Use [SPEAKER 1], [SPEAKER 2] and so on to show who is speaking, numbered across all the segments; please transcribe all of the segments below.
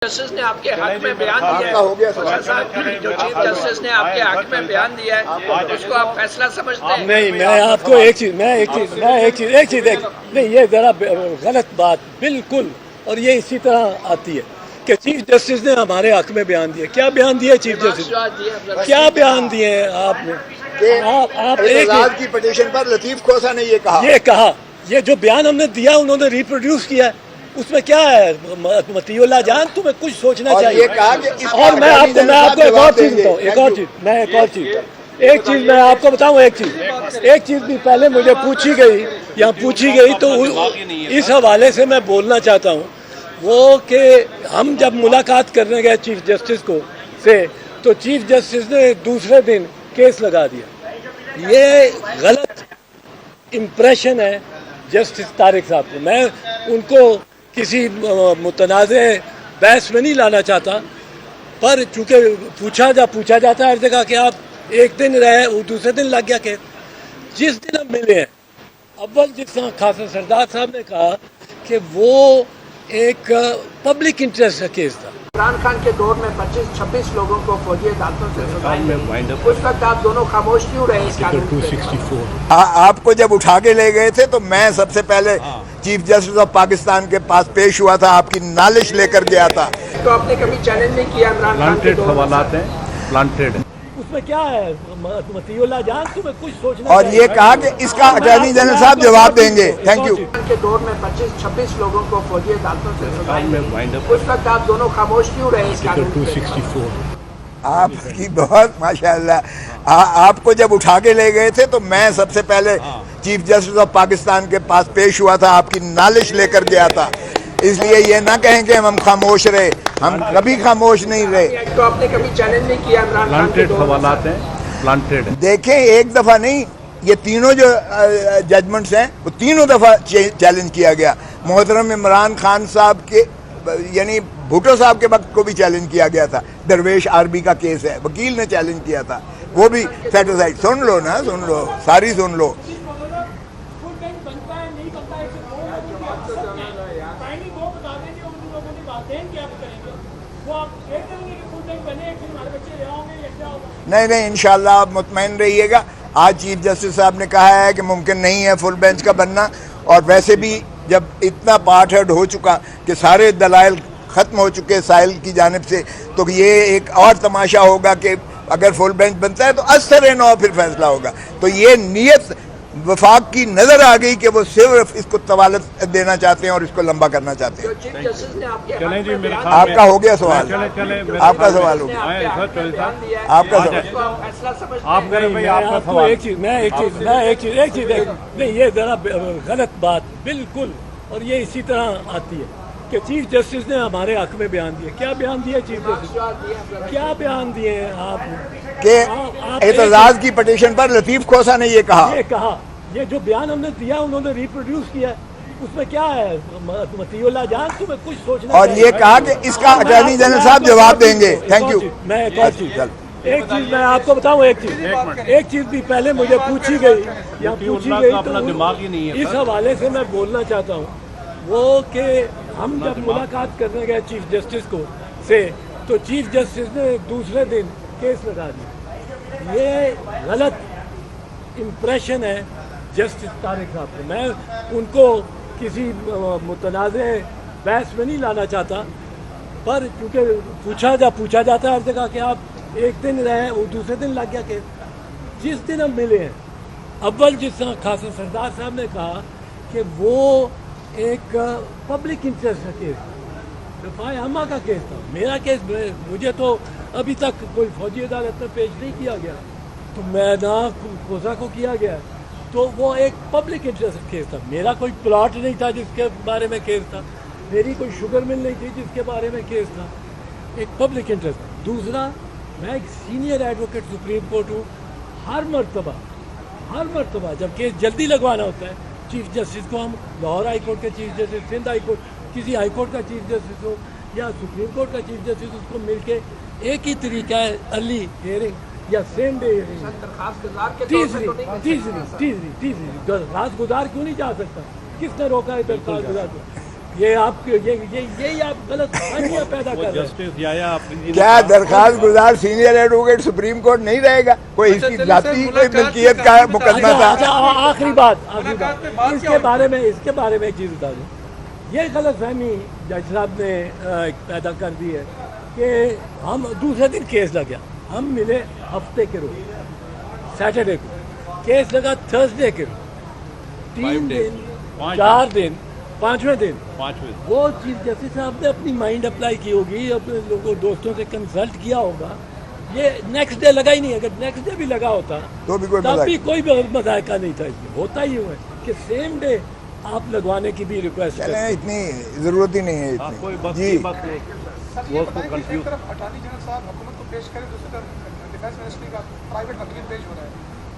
[SPEAKER 1] Justice ने आपके हक में बयान दिया है, जो चीफ जस्टिस ने आपके हक में बयान दिया है उसको आप फैसला समझते हैं?
[SPEAKER 2] नहीं, मैं आपको एक चीज नहीं, ये जरा गलत बात बिल्कुल, और ये इसी तरह आती है कि चीफ जस्टिस ने हमारे हक में बयान दिया। क्या बयान दिया चीफ जस्टिस? क्या बयान दिए आपने? आप
[SPEAKER 3] एतजाज की पिटीशन पर लतीफ खोसा ने ये कहा,
[SPEAKER 2] ये जो बयान हमने दिया उन्होंने रिप्रोड्यूस किया है, उसमें क्या है? मतीउल्लाह जान, तुम्हें कुछ सोचना चाहिए।
[SPEAKER 3] ये कहा कि
[SPEAKER 2] और मैं आपको एक और चीज बताऊँ, एक चीज मैं आपको बताऊँ, एक चीज भी पहले मुझे पूछी गई तो इस हवाले से मैं बोलना चाहता हूँ, वो कि हम जब मुलाकात करने गए चीफ जस्टिस से तो चीफ जस्टिस ने दूसरे दिन केस लगा दिया। ये गलत इम्प्रेशन है जस्टिस तारिक साहब को। मैं उनको किसी मुतनाज़े बहस में नहीं लाना चाहता, पर चूँकि पूछा जाता है हर जगह कि आप एक दिन रहे, वो दूसरे दिन लग गया केस। जिस दिन हम मिले हैं, अव्वल जिस तरह खासा सरदार साहब ने कहा कि वो एक पब्लिक इंटरेस्ट का केस था।
[SPEAKER 1] इमरान खान के दौर में 25-26 लोगों को फौजी अदालतों से सजा मिली, उस वक्त आप दोनों खामोश क्यों रहे?
[SPEAKER 2] 264
[SPEAKER 3] आपको जब उठा के ले गए थे तो मैं सबसे पहले चीफ जस्टिस ऑफ पाकिस्तान के पास पेश हुआ था, आपकी नालिश लेकर गया था।
[SPEAKER 1] तो आपने कभी चैलेंज नहीं किया इमरान खान के दौर में?
[SPEAKER 2] प्लांटेड उसमें क्या है? मतीउल्लाह जान, तुम्हें कुछ सोचना
[SPEAKER 3] और
[SPEAKER 2] चाहिए।
[SPEAKER 3] ये कहा कि इसका अटॉर्नी जनरल साहब जवाब देंगे। Thank you.
[SPEAKER 1] के दौर में 25-26 लोगों को फौजी अदालतों से सजा मिली, उस वक्त आप दोनों खामोश क्यों रहे?
[SPEAKER 2] 264
[SPEAKER 3] आपकी बहुत माशाअल्लाह। आपको जब उठा के ले गए थे तो मैं सबसे पहले चीफ जस्टिस ऑफ पाकिस्तान के पास पेश हुआ था, आपकी नालिश लेकर गया था। इसलिए ये ना कहें कि हम खामोश रहे, हम कभी खामोश नहीं रहे।
[SPEAKER 1] तो आपने कभी चैलेंज नहीं किया इमरान खान के दौर में?
[SPEAKER 3] देखें, एक दफा नहीं, ये तीनों जो जजमेंट्स हैं वो तीनों दफा चैलेंज किया गया। मोहतरम इमरान खान साहब के यानी भुट्टो साहब के वक्त को भी चैलेंज किया गया था। दरवेश आरबी का केस है, वकील ने चैलेंज किया था, वो भी सेटिस्फाइड। सुन लो ना, सुन लो, सारी सुन लो। नहीं, इंशाल्लाह आप मुतमईन रहिएगा। आज चीफ जस्टिस साहब ने कहा है कि मुमकिन नहीं है फुल बेंच का बनना, और वैसे भी जब इतना पार्ट हेड हो चुका कि सारे दलाइल ख़त्म हो चुके साहिल की जानिब से, तो ये एक और तमाशा होगा कि अगर फुल बेंच बनता है तो असर नौ फिर फैसला होगा। तो ये नीयत वफाक की नज़र आ गई कि वो सिर्फ इसको तवालत देना चाहते हैं और इसको लंबा करना चाहते हैं। आपका हो गया सवाल? आपका सवाल हो गया? आपका सवाल?
[SPEAKER 2] एक चीज नहीं, ये जरा गलत बात बिल्कुल, और ये इसी तरह आती है कि चीफ जस्टिस ने हमारे हक में बयान दिया। क्या बयान दिया चीफ जस्टिस? क्या बयान दिए आपने?
[SPEAKER 3] कि एतजाज की पिटीशन पर लतीफ खोसा ने ये कहा,
[SPEAKER 2] ये जो बयान हमने दिया उन्होंने रिप्रोड्यूस किया, उसमें क्या है? मतीउल्लाह जान, तुम्हें कुछ सोचना
[SPEAKER 3] और
[SPEAKER 2] चाहिए।
[SPEAKER 3] ये कहा कि इसका अटॉर्नी जनरल साहब जवाब देंगे। Thank you.
[SPEAKER 2] मैं एक और चीज मैं आपको बताऊं, एक चीज भी पहले मुझे पूछी गई तो इस हवाले से मैं बोलना चाहता हूँ, वो कि हम जब मुलाकात करने गए चीफ जस्टिस से तो चीफ जस्टिस ने दूसरे दिन केस लगा दिया। ये गलत इम्प्रेशन है जस्टिस तारिक साहब को। मैं उनको किसी मुतनाज़े बहस में नहीं लाना चाहता, पर चूँकि पूछा जाता है हर जगह कि आप एक दिन रहे, वो दूसरे दिन लग गया केस। जिस दिन हम मिले हैं, अव्वल जिस तरह खासा सरदार साहब ने कहा कि वो एक पब्लिक इंटरेस्ट का केस था, रफ़ाए अम्मा का केस था। मेरा केस, मुझे तो अभी तक कोई फौजी अदालत में पेश नहीं किया गया, तो मैं ना खोसा को किया गया, तो वो एक पब्लिक इंटरेस्ट केस था। मेरा कोई प्लॉट नहीं था जिसके बारे में केस था, मेरी कोई शुगर मिल नहीं थी जिसके बारे में केस था, एक पब्लिक इंटरेस्ट। दूसरा, मैं एक सीनियर एडवोकेट सुप्रीम कोर्ट हूँ। हर मरतबा जब केस जल्दी लगवाना होता है, चीफ जस्टिस को हम लाहौर हाई कोर्ट के chief justice, Sindh high court, किसी हाई कोर्ट का चीफ जस्टिस हो या सुप्रीम कोर्ट का चीफ जस्टिस, उसको मिलके एक ही तरीका है, अर्ली हियरिंग या सेम डे हियरिंग। तीसरी दरख्वास्त गुजार क्यों नहीं जा सकता? किसने रोका है दरख्वास्त गुजार को? یہ آپ یہی آپ غلط فہمیاں پیدا کر رہے ہیں.
[SPEAKER 4] جسٹس یحییٰ آفریدی نے
[SPEAKER 3] کیا درخواست گزار سینئر ایڈوکیٹ سپریم کورٹ نہیں رہے گا؟ کوئی اس کی ذاتی کوئی ملکیت کا مقدمہ تھا؟
[SPEAKER 2] اچھا آخری بات اس کے بارے میں ایک چیز بتا دوں. یہ غلط فہمی جج صاحب نے پیدا کر دی ہے کہ ہم دوسرے دن کیس لگا، ہم ملے ہفتے کے روز سیٹرڈے کو، کیس لگا تھرسڈے کے روز، 3 دن 4 دن 5ویں دن وہ چیف جسٹس صاحب نے اپنی مائنڈ اپلائی کی ہوگی، اپنے لوگوں دوستوں سے کنسلٹ کیا ہوگا. یہ نیکسٹ ڈے لگا ہی نہیں. اگر نیکسٹ ڈے بھی لگا ہوتا
[SPEAKER 3] تو بھی
[SPEAKER 2] تب بھی کوئی مذائقہ نہیں تھا. اس میں ہوتا ہی ہوا ہے کہ سیم ڈے آپ لگوانے کی بھی ریکویسٹ
[SPEAKER 3] چلیں اتنی ضرورت ہی نہیں ہے
[SPEAKER 4] کوئی
[SPEAKER 3] اتنی.
[SPEAKER 4] بس
[SPEAKER 3] جی
[SPEAKER 4] کی بات نہیں، وہ اس کو کنفیوز.
[SPEAKER 5] اٹارنی جنرل صاحب حکومت کو پیش کرے، دوسری طرف ڈیفینس منسٹری کا پرائیویٹ وکیل پیش ہو رہا ہے،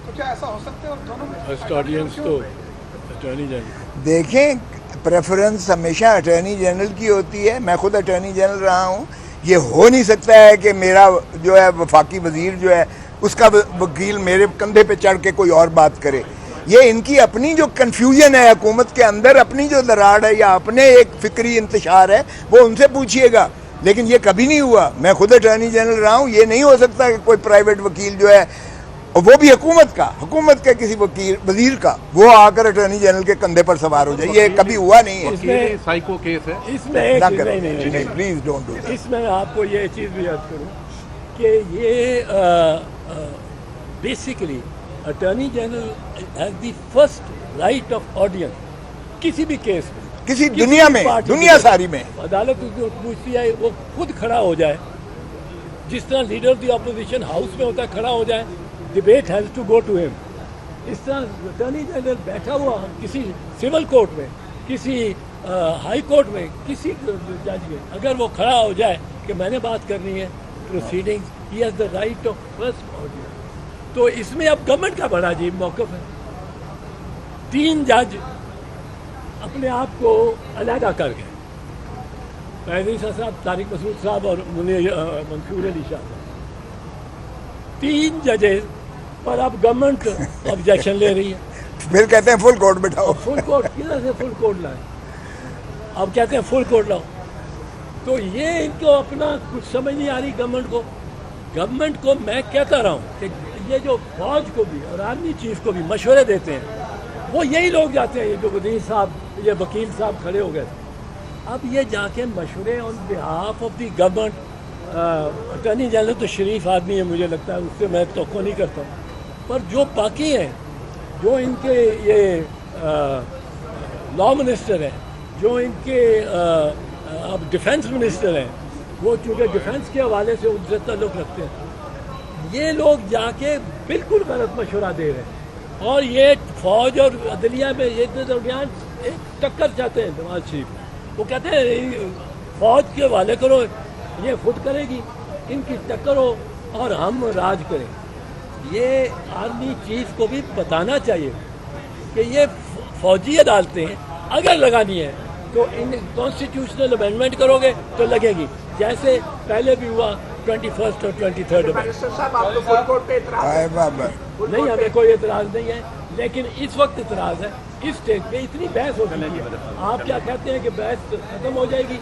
[SPEAKER 5] تو کیا ایسا ہو سکتا ہے؟ اور دونوں میں
[SPEAKER 2] فرسٹ آڈینس تو اٹارنی جنرل.
[SPEAKER 3] دیکھیں پریفرنس ہمیشہ اٹارنی جنرل کی ہوتی ہے. میں خود اٹارنی جنرل رہا ہوں. یہ ہو نہیں سکتا ہے کہ میرا جو ہے وفاقی وزیر جو ہے اس کا وکیل میرے کندھے پہ چڑھ کے کوئی اور بات کرے. یہ ان کی اپنی جو کنفیوژن ہے حکومت کے اندر، اپنی جو دراڑ ہے یا اپنے ایک فکری انتشار ہے، وہ ان سے پوچھیے گا. لیکن یہ کبھی نہیں ہوا. میں خود اٹارنی جنرل رہا ہوں. یہ نہیں ہو سکتا کہ کوئی پرائیویٹ وکیل جو ہے، وہ بھی حکومت کا کسی وزیر کا، وہ آ کر اٹارنی جنرل کے کندھے پر سوار ہو جائے. یہ کبھی ہوا نہیں ہے.
[SPEAKER 4] سائیکو کیس ہے.
[SPEAKER 2] اس میں ایک
[SPEAKER 3] نہ
[SPEAKER 2] چیز
[SPEAKER 3] کریں.
[SPEAKER 2] نہیں
[SPEAKER 3] نہیں پلیز ڈونٹ ڈو دیٹ.
[SPEAKER 2] اس میں آپ کو یہ چیز بھی یاد کروں کہ یہ basically attorney general has the first right of audience کسی بھی کیس میں،
[SPEAKER 3] کسی دنیا میں،
[SPEAKER 2] پارٹی
[SPEAKER 3] دنیا
[SPEAKER 2] میں.
[SPEAKER 3] ساری میں
[SPEAKER 2] عدالت اس کو پوچھتی ہے وہ خود کھڑا ہو جائے، جس طرح لیڈر دی اپوزیشن ہاؤس میں ہوتا ہے کھڑا ہو جائے. Debate has to go to him. اس طرح اٹارنی جنرل بیٹھا ہوا کسی سول کورٹ میں، کسی ہائی کورٹ میں، کسی جج میں، اگر وہ کھڑا ہو جائے کہ میں نے بات کرنی ہے proceedings, he has the right of first audience. تو اس میں اب گورنمنٹ کا بڑا عجیب موقف ہے. 3 جج اپنے آپ کو علیحدہ کر گئے، فیض صاحب، طارق مسعود صاحب اور منصور علی شاہ صاحب. 3 ججز پر اب گورنمنٹ آبجیکشن لے رہی ہے.
[SPEAKER 3] پھر کہتے ہیں فل کورٹ بٹھاؤ.
[SPEAKER 2] فل کورٹ کدھر سے فل کورٹ لائے؟ اب کہتے ہیں فل کورٹ لاؤ. تو یہ ان کو اپنا کچھ سمجھ نہیں آ رہی. گورنمنٹ کو میں کہتا رہا ہوں کہ یہ جو فوج کو بھی اور آرمی چیف کو بھی مشورے دیتے ہیں، وہ یہی لوگ جاتے ہیں. یہ جو وزیر صاحب، یہ وکیل صاحب کھڑے ہو گئے. اب یہ جا کے مشورے on behalf of the government. Attorney general تو شریف آدمی ہے، مجھے لگتا ہے اس سے میں توقع نہیں کرتا ہوں. پر جو باقی ہیں، جو ان کے یہ لا منسٹر ہیں، جو ان کے اب ڈیفنس منسٹر ہیں، وہ چونکہ ڈیفنس کے حوالے سے ان سے تعلق رکھتے ہیں، یہ لوگ جا کے بالکل غلط مشورہ دے رہے ہیں. اور یہ فوج اور عدلیہ میں یہ درمیان ایک ٹکر چاہتے ہیں نواز شریف. وہ کہتے ہیں فوج کے حوالے کرو، یہ خود کرے گی، ان کی ٹکر ہو اور ہم راج کریں. یہ آرمی چیف کو بھی بتانا چاہیے کہ یہ فوجی عدالتیں اگر لگانی ہے تو ان کانسٹیٹیوشنل امینڈمنٹ کرو گے تو لگے گی، جیسے پہلے بھی ہوا 21 اور 23 میں.
[SPEAKER 1] صاحب آپ کو فل کورٹ پہ اعتراض ہے؟
[SPEAKER 2] نہیں، ہمیں کوئی اعتراض نہیں ہے، لیکن اس وقت اعتراض ہے. اس اسٹیج پہ اتنی بحث ہو چکی ہے. آپ کیا کہتے ہیں کہ بحث ختم ہو جائے گی؟